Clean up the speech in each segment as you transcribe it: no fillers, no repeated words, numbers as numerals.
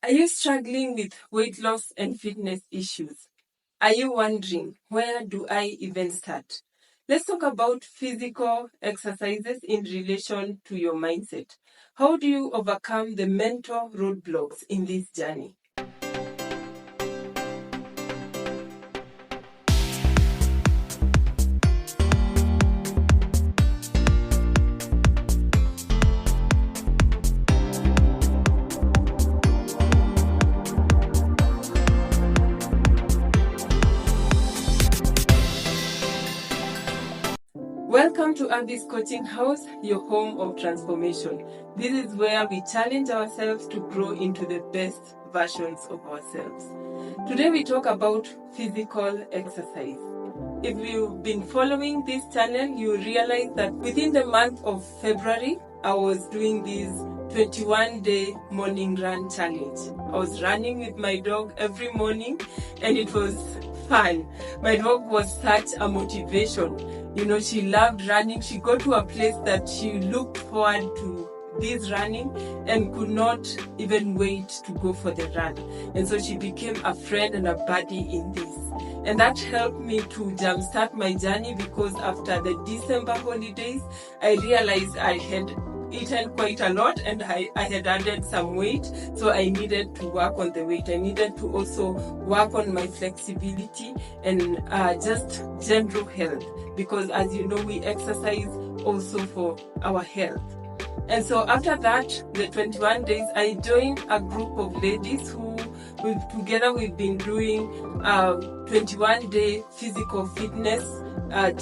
Are you struggling with weight loss and fitness issues? Are you wondering, where do I even start? Let's talk about physical exercises in relation to your mindset. How do you overcome the mental roadblocks in this journey? Welcome to Abby's Coaching House, your home of transformation. This is where we challenge ourselves to grow into the best versions of ourselves. Today we talk about physical exercise. If you've been following this channel, you realize that within the month of February, I was doing this 21-day morning run challenge. I was running with my dog every morning and it was fun. My dog was such a motivation. She loved running. She got to a place that she looked forward to this running and could not even wait to go for the run. And so she became a friend and a buddy in this. And that helped me to jumpstart my journey, because after the December holidays, I realized I had eaten quite a lot and I had added some weight. So I needed to work on the weight. I needed to also work on my flexibility and just general health, because as you know, we exercise also for our health. And so after that, the 21 days, I joined a group of ladies who together we've been doing 21-day physical fitness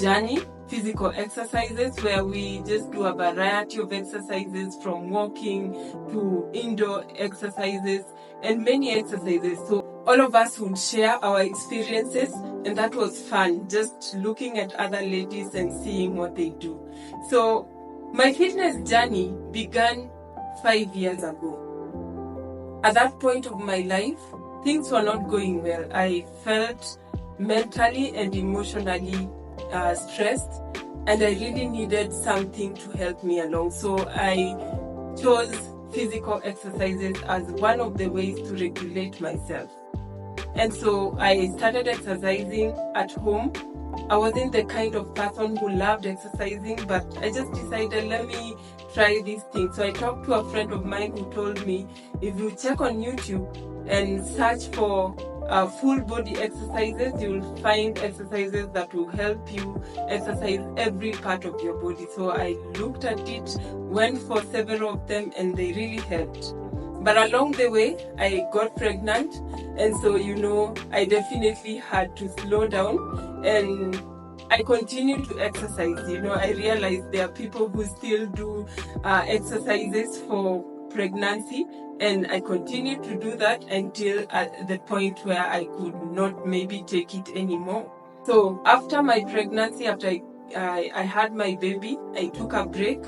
journey, physical exercises, where we just do a variety of exercises, from walking to indoor exercises and many exercises. So all of us would share our experiences, and that was fun, just looking at other ladies and seeing what they do. So my fitness journey began 5 years ago. At that point of my life, things were not going well. I felt mentally and emotionally stressed, and I really needed something to help me along. So I chose physical exercises as one of the ways to regulate myself. And so I started exercising at home. I wasn't the kind of person who loved exercising, but I just decided, let me try this thing. So I talked to a friend of mine who told me, if you check on YouTube and search for full body exercises, you'll find exercises that will help you exercise every part of your body. So I looked at it, went for several of them, and they really helped. But along the way, I got pregnant, and so, I definitely had to slow down, and I continued to exercise. I realized there are people who still do exercises for pregnancy, and I continued to do that until at the point where I could not maybe take it anymore. So after my pregnancy, after I had my baby, I took a break.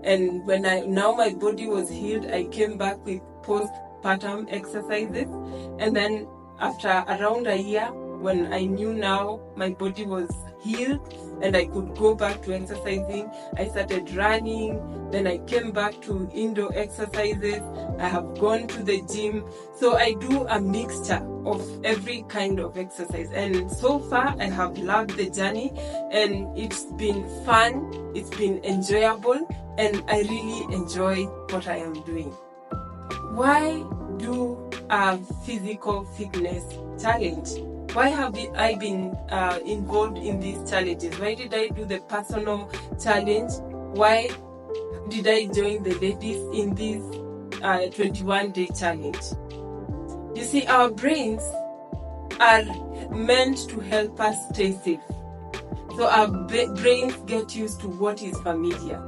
And when now my body was healed, I came back with postpartum exercises. And then after around a year, when I knew now my body was healed and I could go back to exercising, I started running. Then I came back to indoor exercises. I have gone to the gym. So I do a mixture of every kind of exercise. And so far, I have loved the journey, and it's been fun. It's been enjoyable, and I really enjoy what I am doing. Why do a physical fitness challenge? Why have I been involved in these challenges? Why did I do the personal challenge? Why did I join the ladies in this 21-day challenge? You see, our brains are meant to help us stay safe. So our brains get used to what is familiar.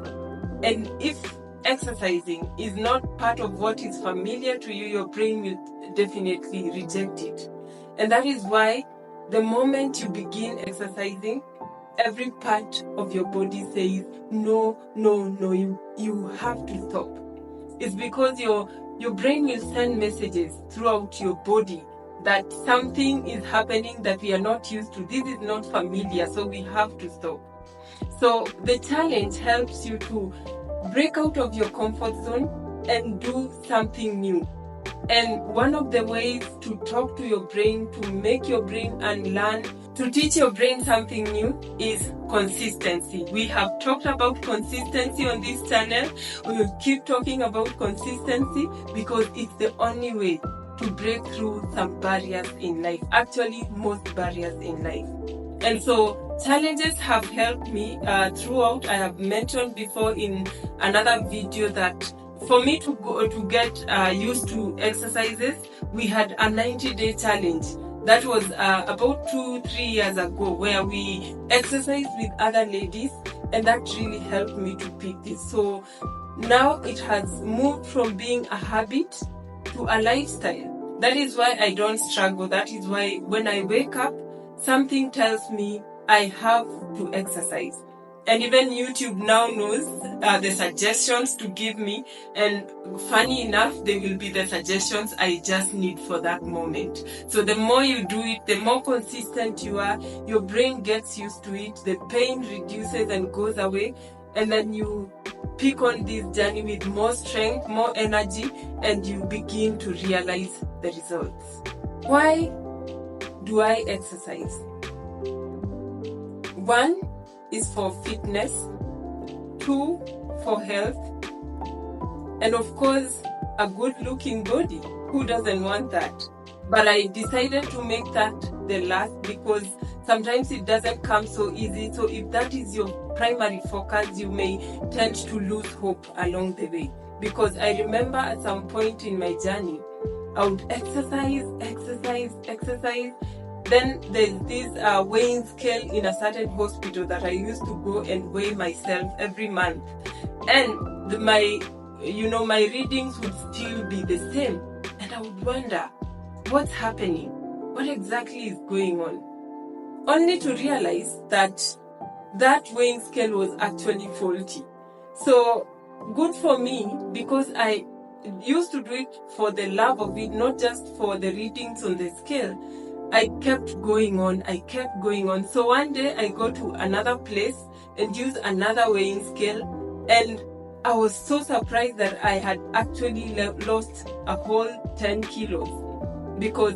And if exercising is not part of what is familiar to you, your brain will definitely reject it. And that is why the moment you begin exercising, every part of your body says, no, you have to stop. It's because your brain will send messages throughout your body that something is happening that we are not used to. This is not familiar, so we have to stop. So the challenge helps you to break out of your comfort zone and do something new. And one of the ways to talk to your brain, to make your brain unlearn, to teach your brain something new is consistency. We have talked about consistency on this channel. We will keep talking about consistency because it's the only way to break through some barriers in life. Actually, most barriers in life. And so challenges have helped me throughout. I have mentioned before in another video that for me to get used to exercises, we had a 90-day challenge. That was about 2-3 years ago, where we exercised with other ladies, and that really helped me to pick this. So now it has moved from being a habit to a lifestyle. That is why I don't struggle. That is why when I wake up, something tells me I have to exercise. And even YouTube now knows the suggestions to give me. And funny enough, they will be the suggestions I just need for that moment. So the more you do it, the more consistent you are, your brain gets used to it, the pain reduces and goes away. And then you pick on this journey with more strength, more energy, and you begin to realize the results. Why do I exercise? One is for fitness, 2 for health, and of course a good looking body. Who doesn't want that? But I decided to make that the last because sometimes it doesn't come so easy. So if that is your primary focus, you may tend to lose hope along the way. Because I remember at some point in my journey, I would exercise. Then there's this weighing scale in a certain hospital that I used to go and weigh myself every month. And my readings would still be the same. And I would wonder, what's happening? What exactly is going on? Only to realize that weighing scale was actually faulty. So good for me, because I used to do it for the love of it, not just for the readings on the scale. I kept going on. So one day I go to another place and use another weighing scale, and I was so surprised that I had actually lost a whole 10 kilos. Because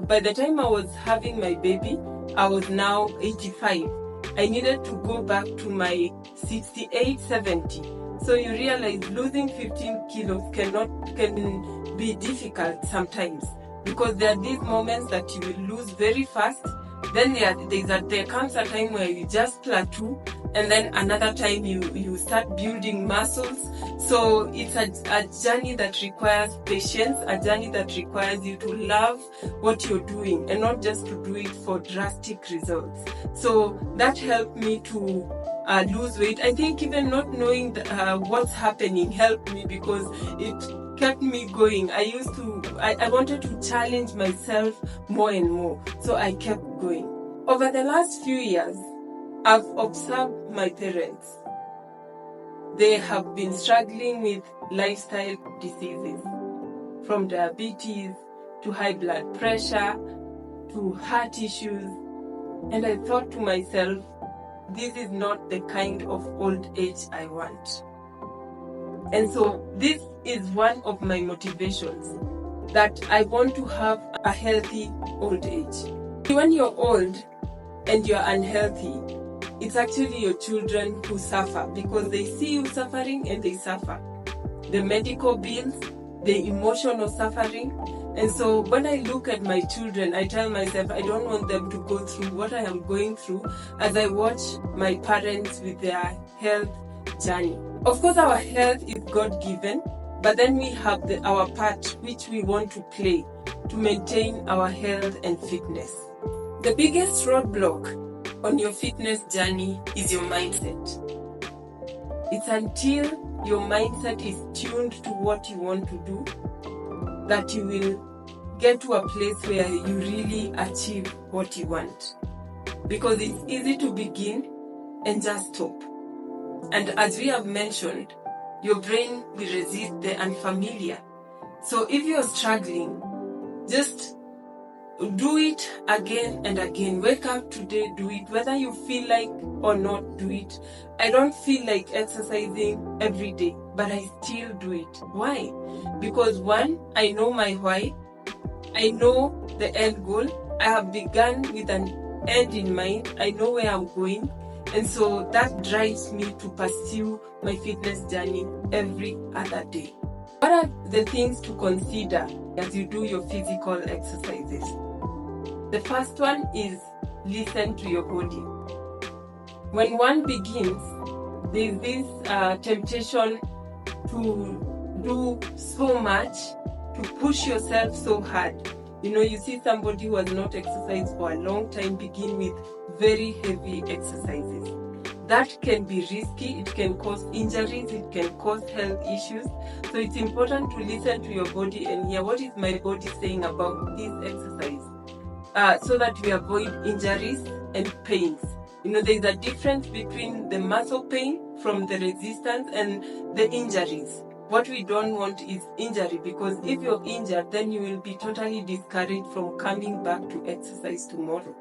by the time I was having my baby, I was now 85. I needed to go back to my 68, 70. So you realize losing 15 kilos can be difficult sometimes. Because there are these moments that you will lose very fast. Then there comes a time where you just plateau, and then another time you start building muscles. So it's a journey that requires patience, a journey that requires you to love what you're doing and not just to do it for drastic results. So that helped me to lose weight. I think even not knowing what's happening helped me, because it kept me going. I wanted to challenge myself more and more, so I kept going. Over the last few years, I've observed my parents. They have been struggling with lifestyle diseases, from diabetes to high blood pressure to heart issues. And I thought to myself, this is not the kind of old age I want. And so this is one of my motivations, that I want to have a healthy old age. When you're old and you're unhealthy, it's actually your children who suffer, because they see you suffering and they suffer. The medical bills, the emotional suffering. And so when I look at my children, I tell myself I don't want them to go through what I am going through as I watch my parents with their health journey. Of course, our health is God-given, but then we have our part which we want to play to maintain our health and fitness. The biggest roadblock on your fitness journey is your mindset. It's until your mindset is tuned to what you want to do that you will get to a place where you really achieve what you want. Because it's easy to begin and just stop. And as we have mentioned, your brain will resist the unfamiliar. So if you're struggling, just do it again and again. Wake up today, do it. Whether you feel like or not, do it. I don't feel like exercising every day, but I still do it. Why? Because one, I know my why. I know the end goal. I have begun with an end in mind. I know where I'm going. And so that drives me to pursue my fitness journey every other day. What are the things to consider as you do your physical exercises? The first one is listen to your body. When one begins, there's this temptation to do so much, to push yourself so hard. You see somebody who has not exercised for a long time begin with very heavy exercises. That can be risky, it can cause injuries, it can cause health issues. So it's important to listen to your body and hear what is my body saying about this exercise, so that we avoid injuries and pains. There's a difference between the muscle pain from the resistance and the injuries. What we don't want is injury, because if you're injured, then you will be totally discouraged from coming back to exercise tomorrow.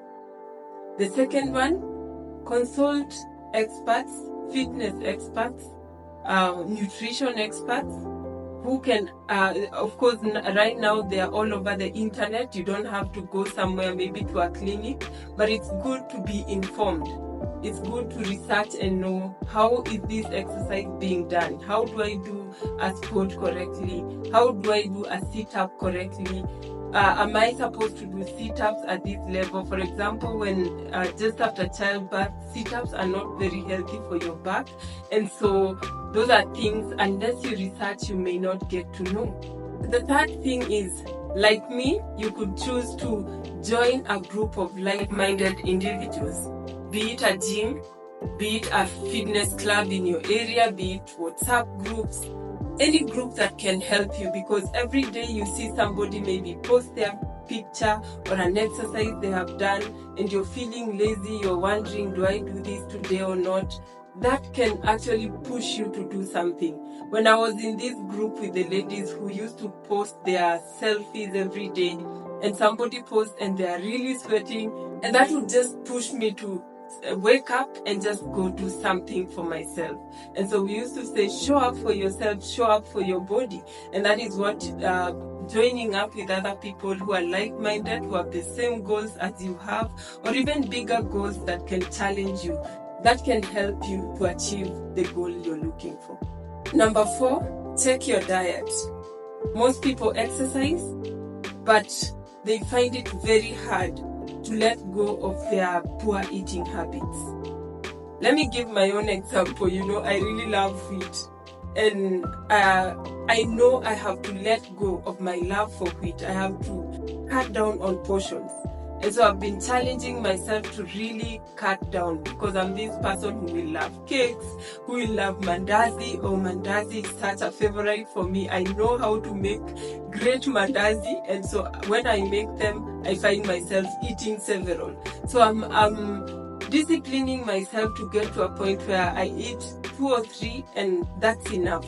The second one, consult experts, fitness experts, nutrition experts, who can, of course, right now they are all over the internet. You don't have to go somewhere, maybe to a clinic, but it's good to be informed. It's good to research and know, how is this exercise being done? How do I do a squat correctly? How do I do a sit-up correctly? Am I supposed to do sit-ups at this level? For example, when just after childbirth, sit-ups are not very healthy for your back. And so those are things, unless you research, you may not get to know. The third thing is, like me, you could choose to join a group of like-minded individuals. Be it a gym, be it a fitness club in your area, be it WhatsApp groups, any group that can help you, because every day you see somebody maybe post their picture or an exercise they have done and you're feeling lazy, you're wondering, do I do this today or not? That can actually push you to do something. When I was in this group with the ladies who used to post their selfies every day, and somebody posts and they are really sweating, and that would just push me to wake up and just go do something for myself. And so we used to say, show up for yourself, show up for your body. And that is what joining up with other people who are like-minded, who have the same goals as you have, or even bigger goals that can challenge you, that can help you to achieve the goal you're looking for. Number 4, check your diet. Most people exercise, but they find it very hard to let go of their poor eating habits. Let me give my own example. I really love wheat, and I know I have to let go of my love for wheat. I have to cut down on portions. And so I've been challenging myself to really cut down, because I'm this person who will love cakes, who will love mandazi. Mandazi is such a favorite for me. I know how to make great mandazi, and so when I make them, I find myself eating several. So I'm disciplining myself to get to a point where I eat 2 or 3 and that's enough.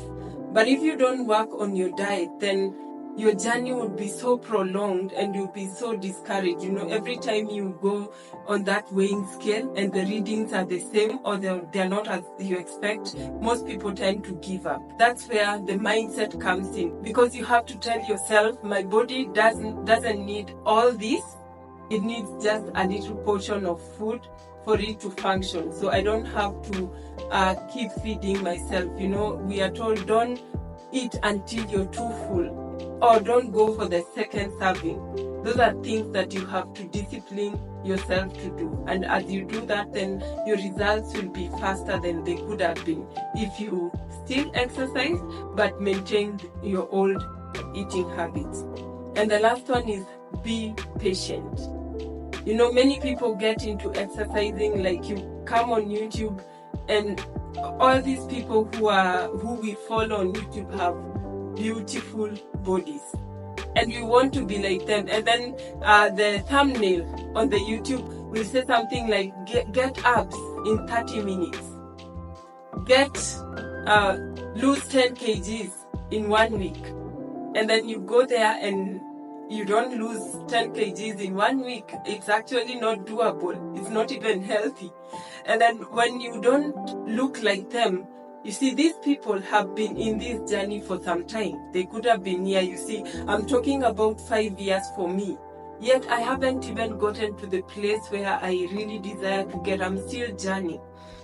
But if you don't work on your diet, then your journey would be so prolonged and you'll be so discouraged. Every time you go on that weighing scale and the readings are the same, or they're not as you expect, most people tend to give up. That's where the mindset comes in, because you have to tell yourself, my body doesn't need all this. It needs just a little portion of food for it to function. So I don't have to keep feeding myself. We are told, don't eat until you're too full, or don't go for the second serving. Those are things that you have to discipline yourself to do. And as you do that, then your results will be faster than they could have been if you still exercise but maintain your old eating habits. And the last one is, be patient. Many people get into exercising, like you come on YouTube and all these people who we follow on YouTube have beautiful bodies, and we want to be like them. And then the thumbnail on the YouTube will say something like, get abs in 30 minutes, lose 10 kgs in 1 week. And then you go there and you don't lose 10 kgs in 1 week. It's actually not doable. It's not even healthy. And then when you don't look like them, You see, these people have been in this journey for some time. They could have been here. You see, I'm talking about 5 years for me. Yet I haven't even gotten to the place where I really desire to get. I'm still journeying.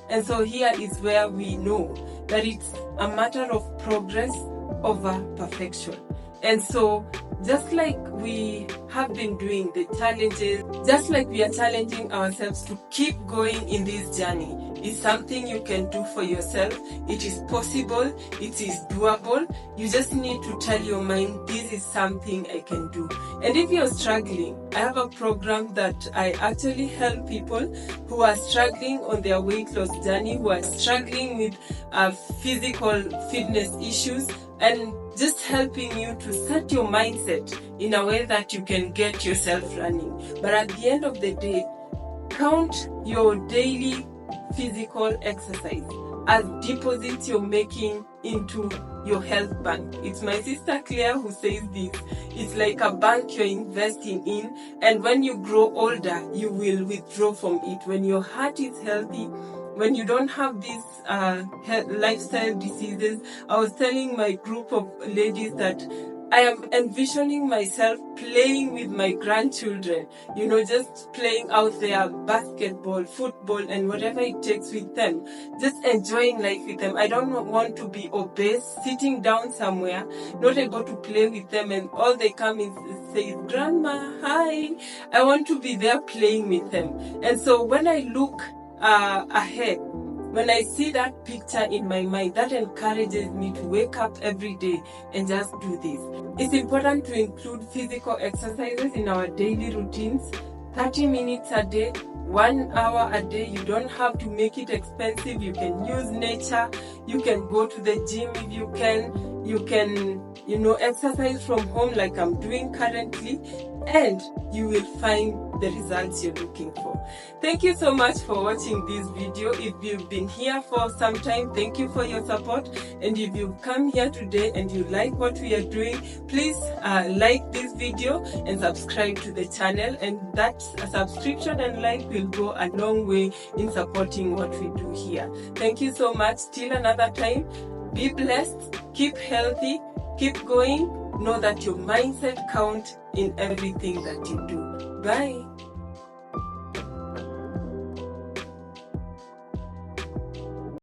And so here is where we know that it's a matter of progress over perfection. And so just like we have been doing the challenges, just like we are challenging ourselves to keep going in this journey, it's something you can do for yourself. It is possible. It is doable. You just need to tell your mind, this is something I can do. And if you're struggling, I have a program that I actually help people who are struggling on their weight loss journey, who are struggling with physical fitness issues, and just helping you to set your mindset in a way that you can get yourself running. But at the end of the day, count your daily physical exercise as deposits you're making into your health bank. It's my sister Claire who says this. It's like a bank you're investing in, and when you grow older, you will withdraw from it. When your heart is healthy, when you don't have these lifestyle diseases. I was telling my group of ladies that I am envisioning myself playing with my grandchildren, just playing out there, basketball, football, and whatever it takes with them, just enjoying life with them. I don't want to be obese, sitting down somewhere, not able to play with them, and all they come is say, "Grandma, hi." I want to be there playing with them. And so when I look ahead, when I see that picture in my mind, that encourages me to wake up every day and just do this. It's important to include physical exercises in our daily routines. 30 minutes a day, 1 hour a day. You don't have to make it expensive. You can use nature. You can go to the gym if you can. You can, exercise from home like I'm doing currently, and you will find the results you're looking for. Thank you so much for watching this video. If you've been here for some time, thank you for your support. And if you've come here today and you like what we are doing, please like this video and subscribe to the channel. And that subscription and like will go a long way in supporting what we do here. Thank you so much. Till another time, be blessed, keep healthy, keep going. Know that your mindset counts in everything that you do. Bye.